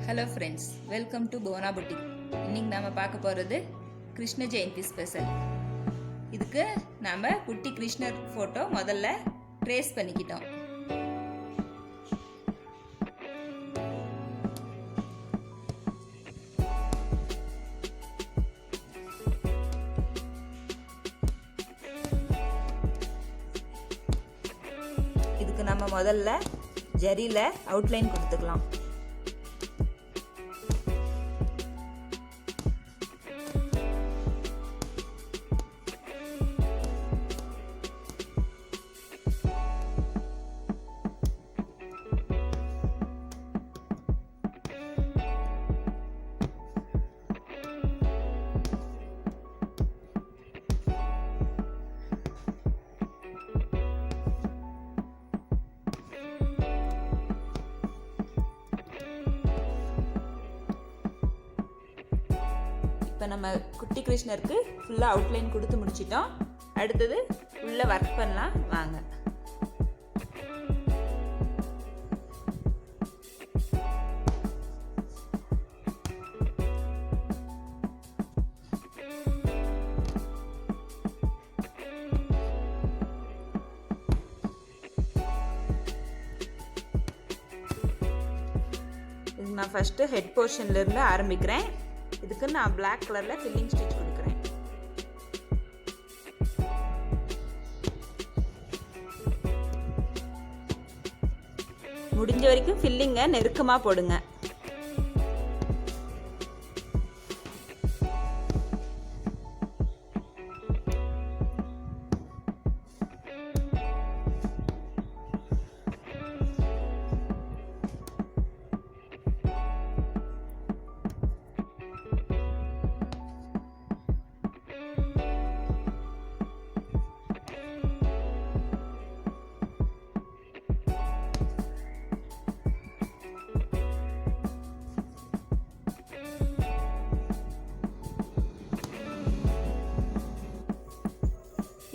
Hello friends, welcome to Bhuvana Boutique. இன்னைக்கு நாம பார்க்க போறது கிருஷ்ண ஜெயந்தி ஸ்பெஷல். இதுக்கு நாம குட்டி கிருஷ்ணர் போட்டோ முதல்ல ட்ரேஸ் பண்ணிக்கிட்டோம். இதுக்கு நாம முதல்ல ஜரியில அவுட்லைன் கொடுத்துக்கலாம். இப்போ நம்ம குட்டி கிருஷ்ணருக்கு ஃபுல்லாக அவுட்லைன் கொடுத்து முடிச்சிட்டோம். அடுத்தது உள்ள ஒர்க் பண்ணலாம் வாங்க. நான் ஃபஸ்ட்டு ஹெட் போர்ஷன்லேருந்து ஆரம்பிக்கிறேன். இதுக்கு நான் பிளாக் கலரில் ஃபில்லிங் ஸ்டிச் கொடுக்குறேன். முடிஞ்ச வரைக்கும் ஃபில்லிங்கை நெருக்கமாக போடுங்க.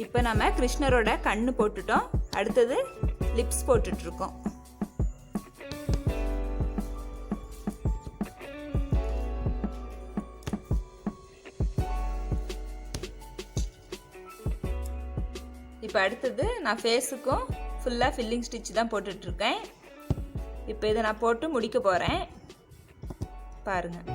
இப்போ நம்ம கிருஷ்ணரோட கண்ணு போட்டுட்டோம். அடுத்தது லிப்ஸ் போட்டுட்ருக்கோம். இப்போ அடுத்தது நான் ஃபேஸுக்கும் ஃபுல்லாக ஃபில்லிங் ஸ்டிச் தான் போட்டுட்ருக்கேன். இப்போ இதை நான் போட்டு முடிக்க போகிறேன். பாருங்கள்.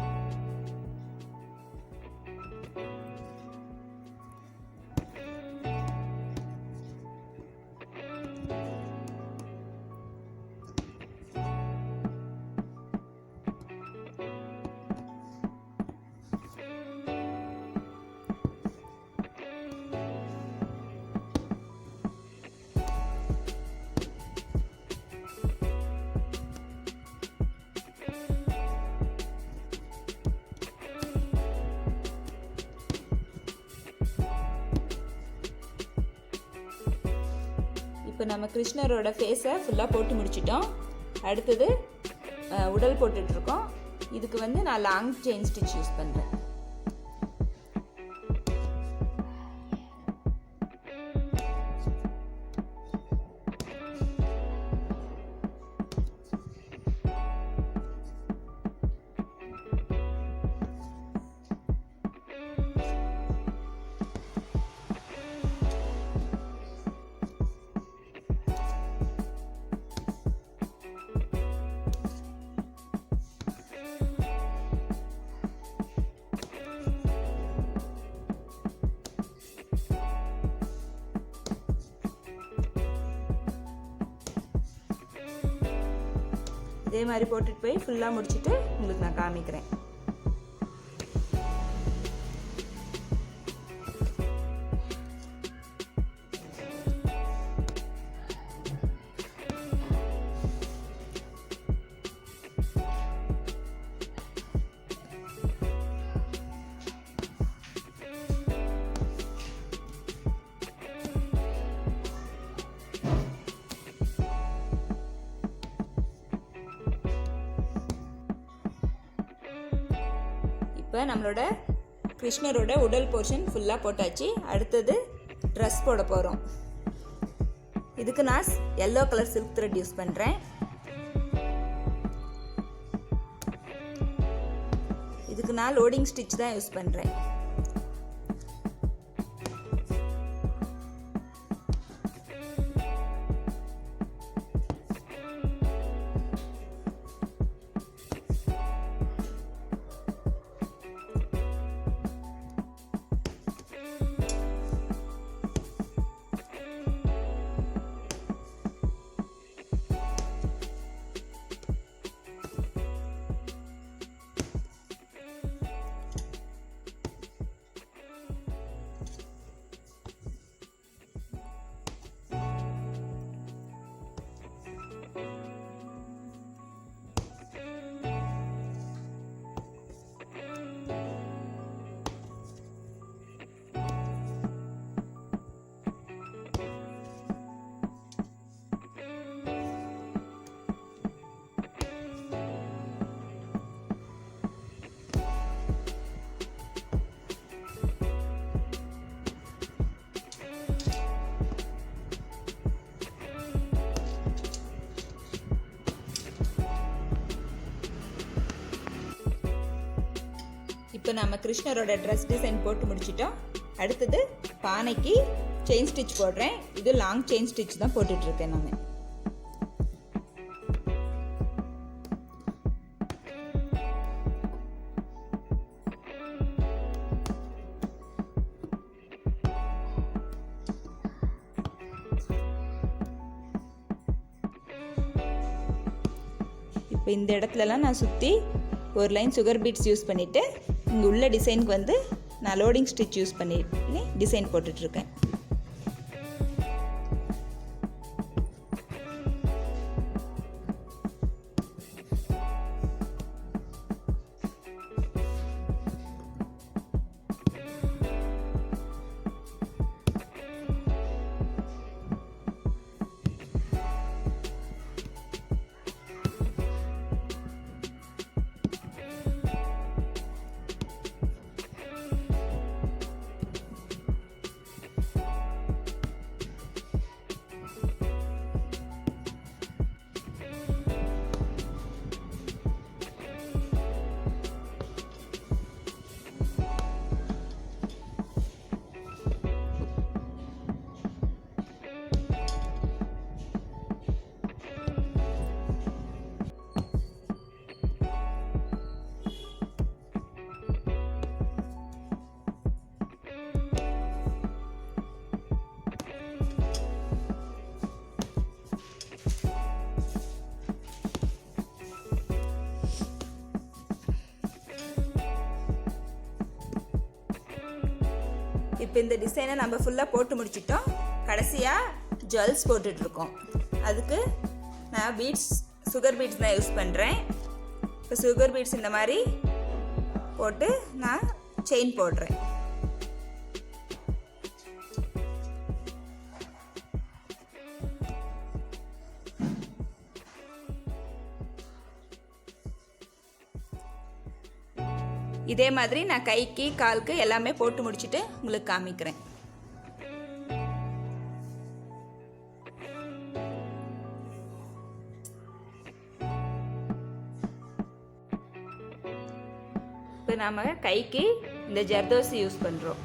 இப்போ நம்ம கிருஷ்ணரோட ஃபேஸை ஃபுல்லாக போட்டு முடிச்சிட்டோம். அடுத்தது உடல் போட்டுட்ருக்கோம். இதுக்கு வந்து நான் லாங் செயின் ஸ்டிச் யூஸ் பண்ணுறேன். இதே மாதிரி போட்டுட்டு போய் ஃபுல்லாக முடிச்சுட்டு உங்களுக்கு நான் காமிக்கிறேன். இப்போ நம்மளோட கிருஷ்ணரோட உடல் போர்ஷன் ஃபுல்லாக போட்டாச்சு. அடுத்தது ட்ரெஸ் போட போகிறோம். இதுக்கு நான் yellow colour silk thread use பண்ணுறேன். இதுக்கு நான் லோடிங் ஸ்டிச் தான் யூஸ் பண்ணுறேன். இப்போ நம்ம கிருஷ்ணரோட ட்ரெஸ் டிசைன் போட்டு முடிச்சிட்டோம். அடுத்தது பானைக்கு செயின் ஸ்டிச் போடுறேன். இது லாங் செயின் ஸ்டிச் தான் போட்டுட்ருக்கேன் நான். இப்போ இந்த இடத்துலலாம் நான் சுற்றி ஒரு லைன் சுகர் பீட்ஸ் யூஸ் பண்ணிவிட்டு இங்கே உள்ள டிசைனுக்கு வந்து நான் லோடிங் ஸ்டிச் யூஸ் பண்ணி டிசைன் போட்டுட்ருக்கேன். இப்போ இந்த டிசைனை நம்ம ஃபுல்லாக போட்டு முடிச்சிட்டோம். கடைசியாக ஜுவல்ஸ் போட்டுட்ருக்கோம். அதுக்கு நான் பீட்ஸ் சுகர் பீட்ஸ் தான் யூஸ் பண்ணுறேன். இப்போ சுகர் பீட்ஸ் இந்த மாதிரி போட்டு நான் செயின் போடுறேன். இதே மாதிரி நான் கைக்கு காலுக்கு எல்லாமே போட்டு முடிச்சுட்டு உங்களுக்கு காமிக்கிறேன். இப்போ நாம கைக்கு இந்த ஜர்தோசி யூஸ் பண்ணுறோம்.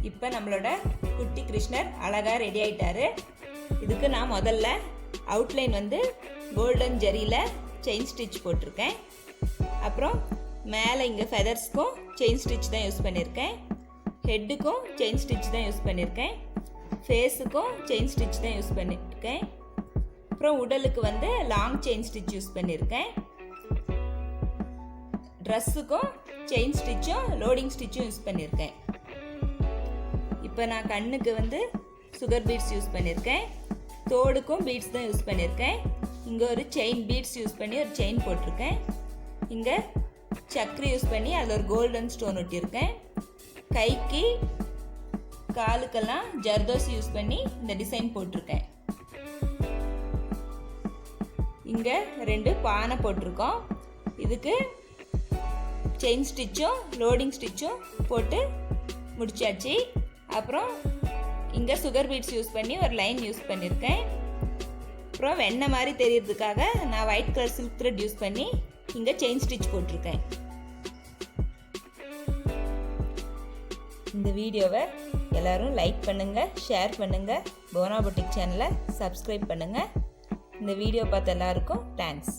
இப்போ நம்மளோட குட்டி கிருஷ்ணர் அழகாக ரெடி ஆகிட்டாரு. இதுக்கு நான் முதல்ல அவுட்லைன் வந்து கோல்டன் ஜரியில் செயின் ஸ்டிச் போட்டிருக்கேன். அப்புறம் மேலே இங்கே ஃபெதர்ஸ்க்கும் செயின் ஸ்டிச் தான் யூஸ் பண்ணியிருக்கேன். ஹெட்டுக்கும் செயின் ஸ்டிச் தான் யூஸ் பண்ணியிருக்கேன். ஃபேஸுக்கும் செயின் ஸ்டிச் தான் யூஸ் பண்ணியிருக்கேன். அப்புறம் உடலுக்கு வந்து லாங் செயின் ஸ்டிச் யூஸ் பண்ணியிருக்கேன். ட்ரெஸ்ஸுக்கும் செயின் ஸ்டிச்சும் லோடிங் ஸ்டிச்சும் யூஸ் பண்ணியிருக்கேன். இப்போ நான் கண்ணுக்கு வந்து சுகர் பீட்ஸ் யூஸ் பண்ணியிருக்கேன். தோடுக்கும் பீட்ஸ் தான் யூஸ் பண்ணியிருக்கேன். இங்கே ஒரு செயின் பீட்ஸ் யூஸ் பண்ணி ஒரு செயின் போட்டிருக்கேன். இங்கே சக்கரை யூஸ் பண்ணி அதில் ஒரு கோல்டன் ஸ்டோன் ஒட்டியிருக்கேன். கைக்கு காலுக்கெல்லாம் ஜர்தோசி யூஸ் பண்ணி இந்த டிசைன் போட்டிருக்கேன். இங்கே 2 பானை போட்டிருக்கோம். இதுக்கு செயின் ஸ்டிச்சும் லோடிங் ஸ்டிச்சும் போட்டு முடிச்சாச்சு. அப்புறம் இங்கே சுகர் பீட்ஸ் யூஸ் பண்ணி ஒரு லைன் யூஸ் பண்ணியிருக்கேன். அப்புறம் வெண்ணெய் மாதிரி தெரியறதுக்காக நான் white colour silk thread use பண்ணி இங்கே செயின் ஸ்டிச் போட்டிருக்கேன். இந்த வீடியோவை எல்லோரும் லைக் பண்ணுங்கள், ஷேர் பண்ணுங்கள், புவனா பொட்டிக் சேனலை சப்ஸ்கிரைப் பண்ணுங்கள். இந்த வீடியோ பார்த்த எல்லாருக்கும் தேங்க்ஸ்.